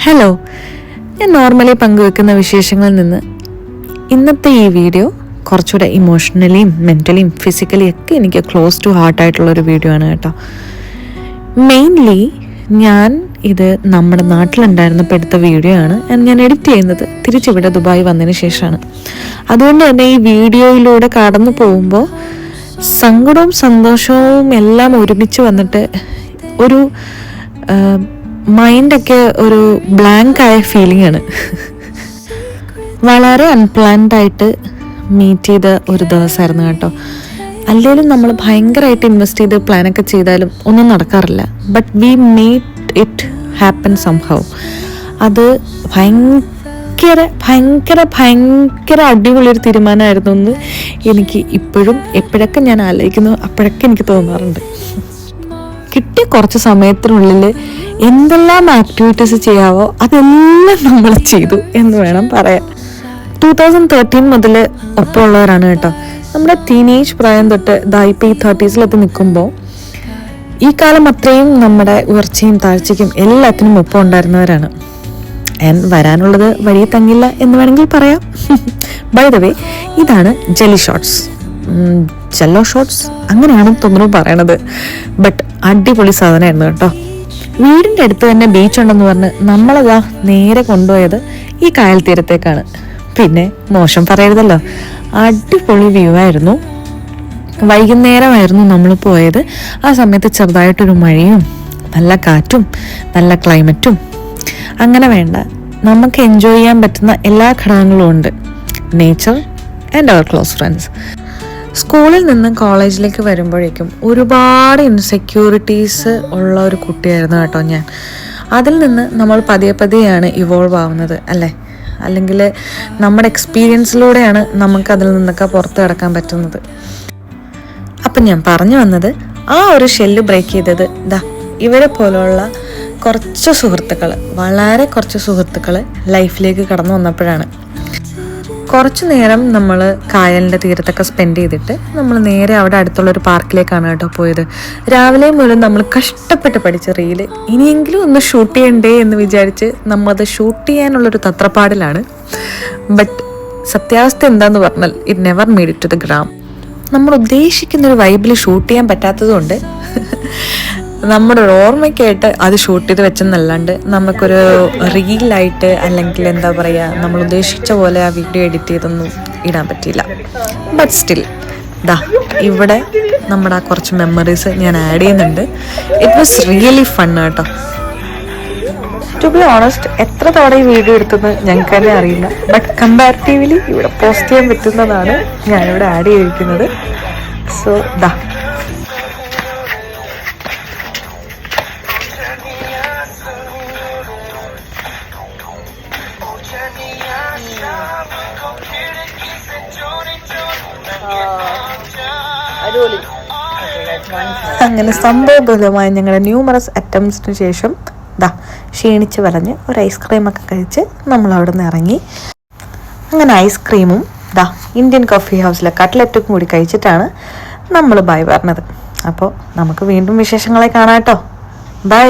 Hello, ഞാൻ normally പങ്കുവെക്കുന്ന വിശേഷങ്ങളിൽ നിന്ന് ഇന്നത്തെ ഈ വീഡിയോ കുറച്ചുകൂടെ ഇമോഷണലിയും മെൻ്റലിയും ഫിസിക്കലിയും ഒക്കെ എനിക്ക് ക്ലോസ് ടു ഹാർട്ടായിട്ടുള്ളൊരു വീഡിയോ ആണ് കേട്ടോ. മെയിൻലി ഞാൻ ഇത് നമ്മുടെ നാട്ടിലുണ്ടായിരുന്നപ്പോൾ എടുത്ത വീഡിയോ ആണ്. ഞാൻ എഡിറ്റ് ചെയ്യുന്നത് തിരിച്ചിവിടെ ദുബായ് വന്നതിന് ശേഷമാണ്. അതുകൊണ്ട് തന്നെ ഈ വീഡിയോയിലൂടെ കടന്നു പോകുമ്പോൾ സങ്കടവും സന്തോഷവും എല്ലാം ഒരുമിച്ച് വന്നിട്ട് ഒരു മൈൻഡൊക്കെ ഒരു ബ്ലാങ്ക് ആയ ഫീലിംഗ് ആണ്. വളരെ അൺപ്ലാൻഡ് ആയിട്ട് മീറ്റ് ചെയ്ത ഒരു ദിവസമായിരുന്നു കേട്ടോ. അല്ലെങ്കിലും നമ്മൾ ഭയങ്കരമായിട്ട് ഇൻവെസ്റ്റ് ചെയ്ത് പ്ലാനൊക്കെ ചെയ്താലും ഒന്നും നടക്കാറില്ല. But we made it happen somehow. അത് ഭയങ്കര ഭയങ്കര ഭയങ്കര അടിപൊളിയൊരു തീരുമാനമായിരുന്നു എന്ന് എനിക്ക് ഇപ്പോഴും എപ്പോഴൊക്കെ ഞാൻ ആലോചിക്കുന്നു അപ്പോഴൊക്കെ എനിക്ക് തോന്നാറുണ്ട്. കിട്ടിയ കുറച്ച് സമയത്തിനുള്ളിൽ എന്തെല്ലാം ആക്ടിവിറ്റീസ് ചെയ്യാവോ അതെല്ലാം നമ്മൾ ചെയ്തു എന്ന് വേണം പറയാൻ. 2013 മുതൽ ഒപ്പമുള്ളവരാണ് കേട്ടോ. നമ്മുടെ ടീനേജ് പ്രായം തൊട്ട് ഇപ്പോൾ ഈ 30s നിൽക്കുമ്പോൾ ഈ കാലം അത്രയും നമ്മുടെ ഉയർച്ചയും താഴ്ചയ്ക്കും എല്ലാത്തിനും ഒപ്പം ഉണ്ടായിരുന്നവരാണ്. വരാനുള്ളത് വഴി തങ്ങില്ല എന്ന് വേണമെങ്കിൽ പറയാം. ബൈ ദ വേ, ഇതാണ് ജെല്ലോ ഷോട്ട്സ് അങ്ങനെയാണെന്ന് തോന്നുന്നു പറയണത്. ബട്ട് അടിപൊളി സാധനമായിരുന്നു കേട്ടോ. വീടിൻ്റെ അടുത്ത് തന്നെ ബീച്ച് ഉണ്ടെന്ന് പറഞ്ഞ് നമ്മളതാ നേരെ കൊണ്ടുപോയത് ഈ കായൽ തീരത്തേക്കാണ്. പിന്നെ മോശം പറയരുതല്ലോ, അടിപൊളി വ്യൂ ആയിരുന്നു. വൈകുന്നേരമായിരുന്നു നമ്മൾ പോയത്. ആ സമയത്ത് ചെറുതായിട്ടൊരു മഴയും നല്ല കാറ്റും നല്ല ക്ലൈമറ്റും അങ്ങനെ വേണ്ട നമുക്ക് എൻജോയ് ചെയ്യാൻ പറ്റുന്ന എല്ലാ ഘടകങ്ങളും ഉണ്ട്. നേച്ചർ ആൻഡ് അവർ ക്ലോസ് ഫ്രണ്ട്സ്. സ്കൂളിൽ നിന്ന് കോളേജിലേക്ക് വരുമ്പോഴേക്കും ഒരുപാട് ഇൻസെക്യൂരിറ്റീസ് ഉള്ള ഒരു കുട്ടിയായിരുന്നു കേട്ടോ ഞാൻ. അതിൽ നിന്ന് നമ്മൾ പതിയെ പതിയെയാണ് ഇവോൾവ് ആവുന്നത് അല്ലേ? അല്ലെങ്കിൽ നമ്മുടെ എക്സ്പീരിയൻസിലൂടെയാണ് നമുക്കതിൽ നിന്നൊക്കെ പുറത്ത് കിടക്കാൻ പറ്റുന്നത്. അപ്പം ഞാൻ പറഞ്ഞു വന്നത്, ആ ഒരു ഷെല്ല് ബ്രേക്ക് ചെയ്തത് ഇവരെ പോലുള്ള കുറച്ച് സുഹൃത്തുക്കൾ, വളരെ കുറച്ച് സുഹൃത്തുക്കൾ ലൈഫിലേക്ക് കടന്നു വന്നപ്പോഴാണ്. കുറച്ചു നേരം നമ്മൾ കായലിൻ്റെ തീരത്തൊക്കെ സ്പെൻഡ് ചെയ്തിട്ട് നമ്മൾ നേരെ അവിടെ അടുത്തുള്ളൊരു പാർക്കിലേക്കാണ് കേട്ടോ പോയത്. രാവിലെ മുതൽ നമ്മൾ കഷ്ടപ്പെട്ട് പഠിച്ച റീല് ഇനിയെങ്കിലും ഒന്ന് ഷൂട്ട് ചെയ്യണ്ടേ എന്ന് വിചാരിച്ച് നമ്മളത് ഷൂട്ട് ചെയ്യാനുള്ളൊരു തത്രപ്പാടിലാണ്. ബട്ട് സത്യാവസ്ഥ എന്താന്ന് പറഞ്ഞാൽ it never made it to the gram. നമ്മൾ ഉദ്ദേശിക്കുന്നൊരു വൈബിൽ ഷൂട്ട് ചെയ്യാൻ പറ്റാത്തതുകൊണ്ട് നമ്മുടെ ഒരു ഓർമ്മയ്ക്കായിട്ട് അത് ഷൂട്ട് ചെയ്ത് വെച്ചെന്നല്ലാണ്ട് നമുക്കൊരു റീലായിട്ട് അല്ലെങ്കിൽ എന്താ പറയുക, നമ്മൾ ഉദ്ദേശിച്ച പോലെ ആ വീഡിയോ എഡിറ്റ് ചെയ്തൊന്നും ഇടാൻ പറ്റിയില്ല. ബട്ട് സ്റ്റിൽ ഇവിടെ നമ്മുടെ ആ കുറച്ച് മെമ്മറീസ് ഞാൻ ആഡ് ചെയ്യുന്നുണ്ട്. ഇറ്റ് വാസ് റിയലി ഫൺ കേട്ടോ. ടു ബി ഓണസ്റ്റ്, എത്ര തവണ ഈ വീഡിയോ എടുത്തെന്ന് ഞങ്ങൾക്ക് തന്നെ അറിയില്ല. ബട്ട് കമ്പാരിറ്റീവ്ലി ഇവിടെ പോസ്റ്റ് ചെയ്യാൻ പറ്റുന്നതാണ് ഞാനിവിടെ ആഡ് ചെയ്തിരിക്കുന്നത്. സോ അങ്ങനെ സംഭവബലമായ ഞങ്ങളുടെ ന്യൂമറസ് അറ്റംപ്റ്റ്സിന് ശേഷം ക്ഷീണിച്ച് വരഞ്ഞ് ഒരു ഐസ്ക്രീമൊക്കെ കഴിച്ച് നമ്മൾ അവിടെ നിന്ന് ഇറങ്ങി. അങ്ങനെ ഐസ്ക്രീമും ഇന്ത്യൻ കോഫി ഹൗസിലെ കട്ട്ലറ്റും കൂടി കഴിച്ചിട്ടാണ് നമ്മൾ ബൈ പറഞ്ഞത്. അപ്പോൾ നമുക്ക് വീണ്ടും വിശേഷങ്ങളെ കാണാം കേട്ടോ. ബൈ.